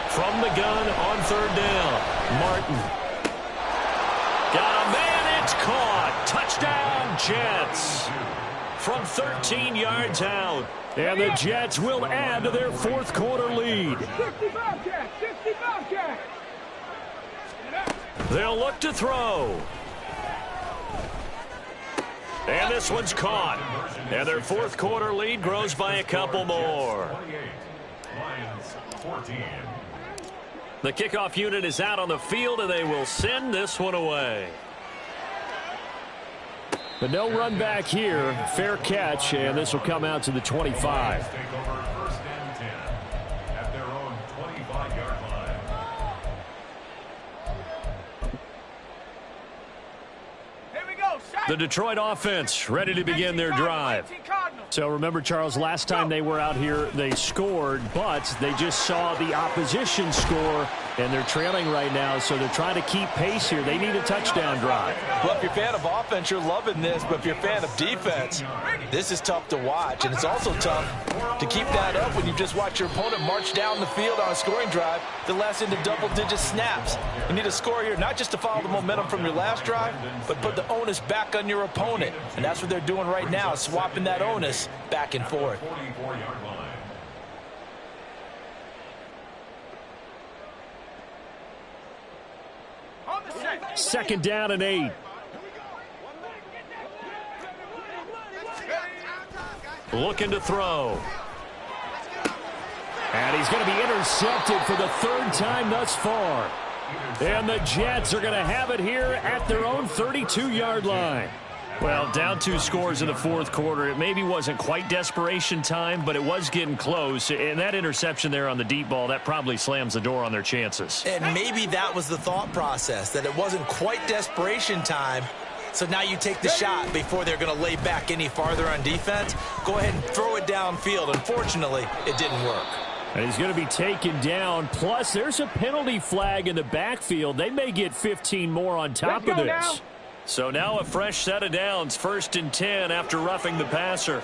S7: From the gun on 3rd down, Martin. Got a man, it's caught. Touchdown,
S4: Jets from 13 yards out. And the Jets will add to their fourth quarter lead.
S5: 65 Jets, 65 Jets.
S4: They'll look to throw. And this one's caught. And their fourth quarter lead grows by a couple more. The kickoff unit is out on the field, and they will send this one away.
S7: But no run back here. Fair catch, and this will come out to the 25.
S8: Take over first and 10 at their own 25-yard line.
S5: Here we go.
S7: The Detroit offense ready to begin their drive. So remember, Charles, last time they were out here, they scored, but they just saw the opposition score, and they're trailing right now, so they're trying to keep pace here. They need a touchdown drive.
S6: Well, if you're a fan of offense, you're loving this, but if you're a fan of defense, this is tough to watch, and it's also tough to keep that up when you just watch your opponent march down the field on a scoring drive that lasts into double-digit snaps. You need a score here, not just to follow the momentum from your last drive, but put the onus back on your opponent, and that's what they're doing right now, swapping that onus back and forth.
S8: 44-yard line.
S7: Second down and 8.
S4: Looking to throw.
S7: And he's going to be intercepted for the third time thus far. And the Jets are going to have it here at their own 32-yard line.
S4: Well, down 2 scores in the fourth quarter. It maybe wasn't quite desperation time, but it was getting close. And that interception there on the deep ball, that probably slams the door on their chances.
S6: And maybe that was the thought process, that it wasn't quite desperation time. So now you take the shot before they're going to lay back any farther on defense. Go ahead and throw it downfield. Unfortunately, it didn't work.
S7: And he's going to be taken down. Plus, there's a penalty flag in the backfield. They may get 15 more on top of this.
S4: So now a fresh set of downs, 1st and 10 after roughing the passer.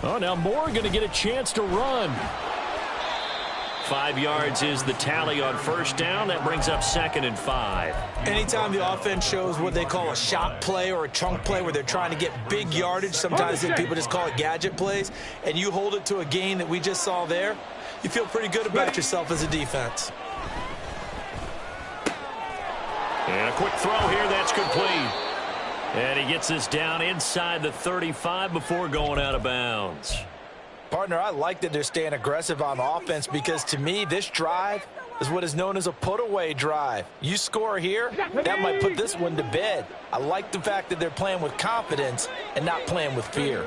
S7: Oh, now Moore going to get a chance to run.
S4: 5 yards is the tally on first down. That brings up 2nd and 5.
S6: Anytime the offense shows what they call a shot play or a chunk play where they're trying to get big yardage, sometimes people just call it gadget plays, and you hold it to a gain that we just saw there, you feel pretty good about yourself as a defense.
S4: And a quick throw here, that's complete. And he gets this down inside the 35 before going out of bounds.
S6: Partner, I like that they're staying aggressive on offense because to me, this drive is what is known as a put-away drive. You score here, that might put this one to bed. I like the fact that they're playing with confidence and not playing with fear.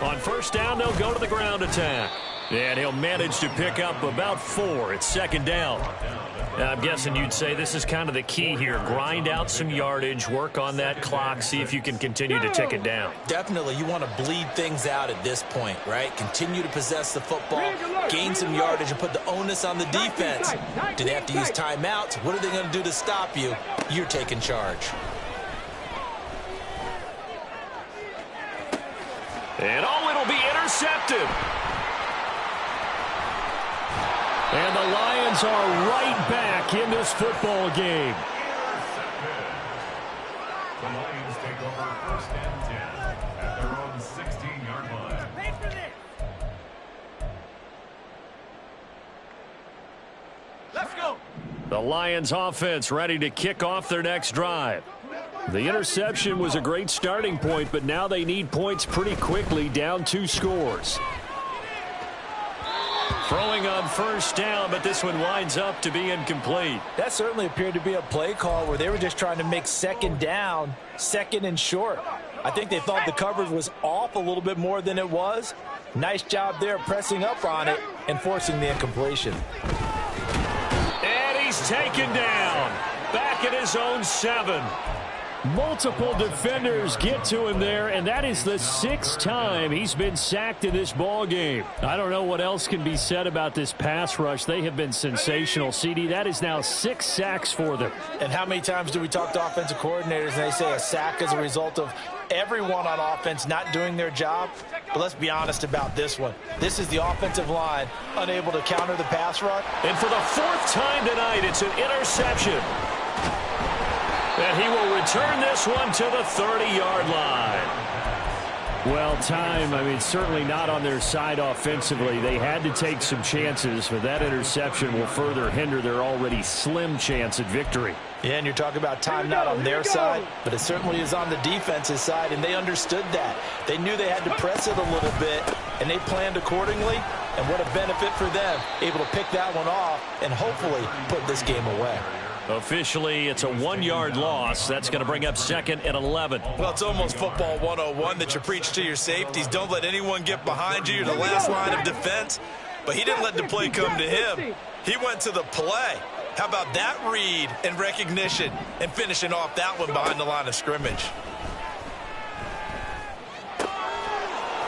S4: On first down, they'll go to the ground attack. And he'll manage to pick up about 4. It's 2nd down. I'm guessing you'd say this is kind of the key here. Grind out some yardage, work on that clock, see if you can continue to tick it down.
S6: Definitely. You want to bleed things out at this point, right? Continue to possess the football, gain some yardage, and put the onus on the defense. Do they have to use timeouts? What are they going to do to stop you? You're taking charge.
S4: And it'll be intercepted.
S7: And the Lions are right back in this football game.
S8: The Lions take over 1st and 10 at their own 16-yard line.
S5: Let's go.
S7: The Lions offense ready to kick off their next drive. The interception was a great starting point, but now they need points pretty quickly, down 2 scores.
S4: Throwing on first down, but this one winds up to be incomplete.
S6: That certainly appeared to be a play call where they were just trying to make 2nd down, 2nd and short. I think they thought the coverage was off a little bit more than it was. Nice job there pressing up on it and forcing the incompletion.
S4: And he's taken down. Back at his own 7.
S7: Multiple defenders get to him there, and that is the 6th time he's been sacked in this ball game. I don't know what else can be said about this pass rush. They have been sensational, CD. That is now 6 sacks for them.
S6: And how many times do we talk to offensive coordinators and they say a sack is a result of everyone on offense not doing their job? But let's be honest about this one. This is the offensive line unable to counter the pass rush.
S4: And for the 4th time tonight, it's an interception. And he will return this one to the 30-yard line. Well, time, certainly not on their side offensively. They had to take some chances, but that interception will further hinder their already slim chance at victory.
S6: Yeah, and you're talking about time not on their side, but it certainly is on the defense's side, and they understood that. They knew they had to press it a little bit, and they planned accordingly, and what a benefit for them, able to pick that one off and hopefully put this game away.
S4: Officially, it's a 1-yard loss. That's going to bring up 2nd and 11.
S6: Well, it's almost football 101 that you preach to your safeties. Don't let anyone get behind you. You're the last line of defense. But he didn't let the play come to him. He went to the play. How about that read and recognition and finishing off that one behind the line of scrimmage?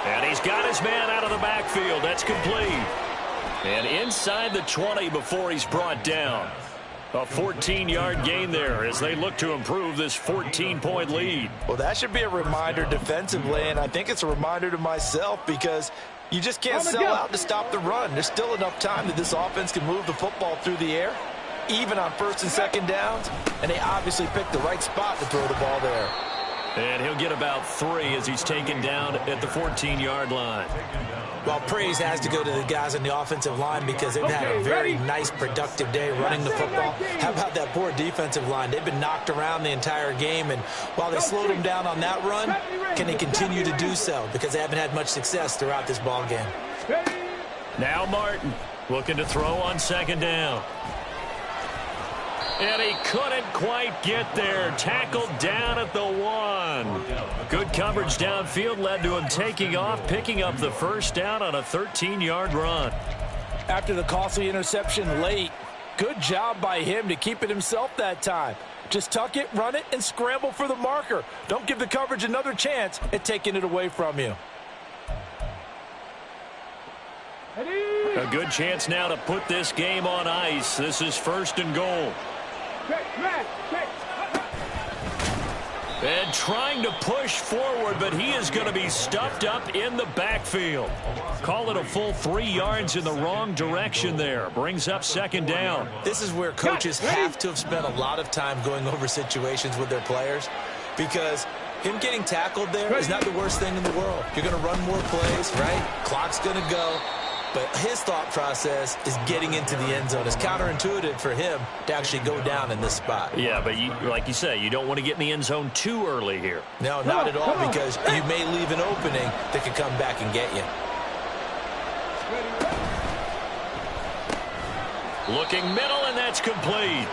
S4: And he's got his man out of the backfield. That's complete. And inside the 20 before he's brought down. A 14-yard gain there as they look to improve this 14-point lead.
S6: Well, that should be a reminder defensively, and I think it's a reminder to myself because you just can't sell out to stop the run. There's still enough time that this offense can move the football through the air, even on 1st and 2nd downs, and they obviously picked the right spot to throw the ball there.
S4: And he'll get about 3 as he's taken down at the 14-yard line.
S6: Well, praise has to go to the guys on the offensive line because they've had a very nice, productive day running the football. How about that poor defensive line? They've been knocked around the entire game, and while they slowed them down on that run, can they continue to do so? Because they haven't had much success throughout this ball game.
S4: Now Martin looking to throw on 2nd down. And he couldn't quite get there. Tackled down at the 1. Good coverage downfield led to him taking off, picking up the 1st down on a 13-yard run.
S6: After the costly interception late, good job by him to keep it himself that time. Just tuck it, run it, and scramble for the marker. Don't give the coverage another chance at taking it away from you.
S4: A good chance now to put this game on ice. This is 1st and goal. And trying to push forward, but he is going to be stuffed up in the backfield. Call it a full 3 yards in the wrong direction there. Brings up 2nd down.
S6: This is where coaches have to have spent a lot of time going over situations with their players because him getting tackled there is not the worst thing in the world. You're going to run more plays, right? Clock's going to go. But his thought process is getting into the end zone. It's counterintuitive for him to actually go down in this spot.
S4: Yeah, but like you say, you don't want to get in the end zone too early here.
S6: No, not at all, because you may leave an opening that could come back and get you.
S4: Looking middle, and that's complete.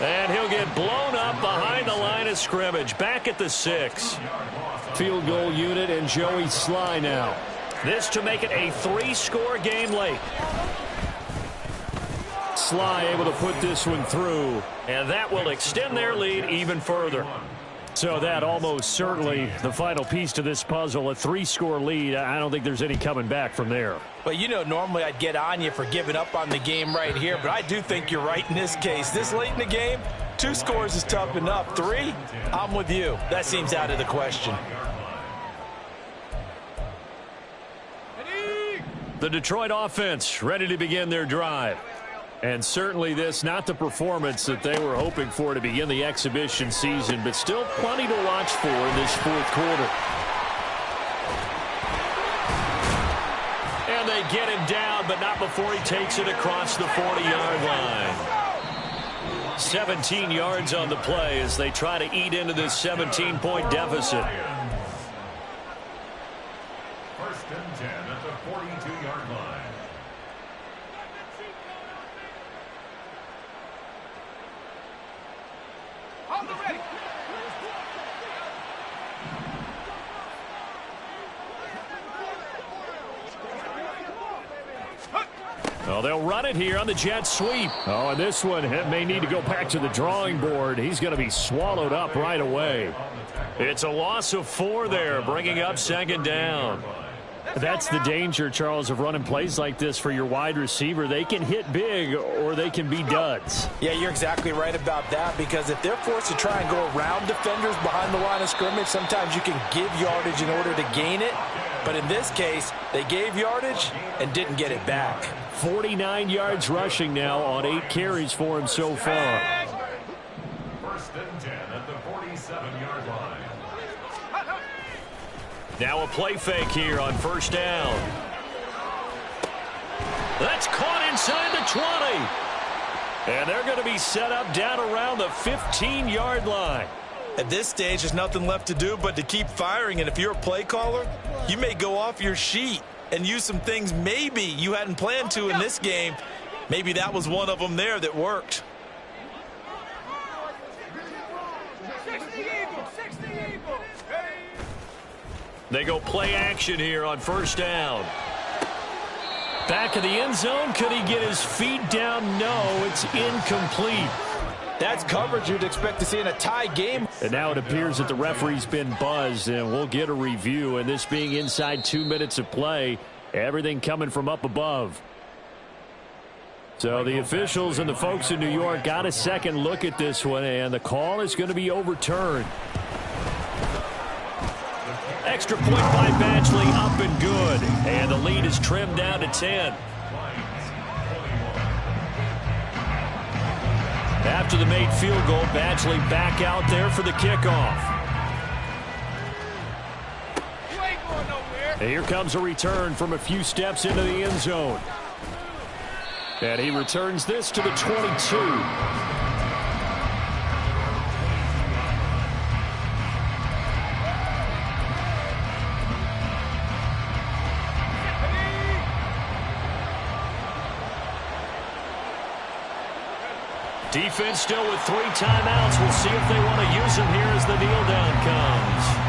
S4: And he'll get blown up behind the line of scrimmage. Back at the 6.
S7: Field goal unit and Joey Sly now.
S4: This to make it a 3-score game late.
S7: Sly able to put this one through.
S4: And that will extend their lead even further.
S7: So that almost certainly the final piece to this puzzle. A 3-score lead. I don't think there's any coming back from there.
S6: Well, normally I'd get on you for giving up on the game right here, but I do think you're right in this case. This late in the game, 2 scores is tough enough. 3, I'm with you. That seems out of the question.
S4: The Detroit offense ready to begin their drive.
S7: And certainly this, not the performance that they were hoping for to begin the exhibition season, but still plenty to watch for in this 4th quarter.
S4: And they get him down, but not before he takes it across the 40-yard line. 17 yards on the play as they try to eat into this 17-point deficit.
S8: 1st and 10 at the 42-yard line.
S7: Well, they'll run it here on the jet sweep. Oh, and this one may need to go back to the drawing board. He's going to be swallowed up right away.
S4: It's a loss of 4 there, bringing up 2nd down.
S7: That's the danger, Charles, of running plays like this for your wide receiver. They can hit big or they can be duds.
S6: Yeah, you're exactly right about that, because if they're forced to try and go around defenders behind the line of scrimmage, sometimes you can give yardage in order to gain it. But in this case, they gave yardage and didn't get it back.
S7: 49 yards rushing now on 8 carries for him so far.
S8: 1st and 10 at the
S4: Now a play fake here on first down. That's caught inside the 20. And they're going to be set up down around the 15-yard line.
S6: At this stage, there's nothing left to do but to keep firing. And if you're a play caller, you may go off your sheet and use some things maybe you hadn't planned to in this game. Maybe that was one of them there that worked.
S5: 60 Eagles, 60 Eagles.
S4: They go play action here on first down. Back of the end zone. Could he get his feet down? No, it's incomplete.
S6: That's coverage you'd expect to see in a tie game.
S7: And now it appears that the referee's been buzzed, and we'll get a review. And this being inside 2 minutes of play, everything coming from up above. So the officials and the folks in New York got a second look at this one, and the call is going to be overturned. Extra point by Badgley, up and good. And the lead is trimmed down to 10. After the made field goal, Badgley back out there for the kickoff.
S5: You ain't going nowhere.
S7: And here comes a return from a few steps into the end zone. And he returns this to the 22. Defense still with 3 timeouts. We'll see if they want to use them here as the kneel down comes.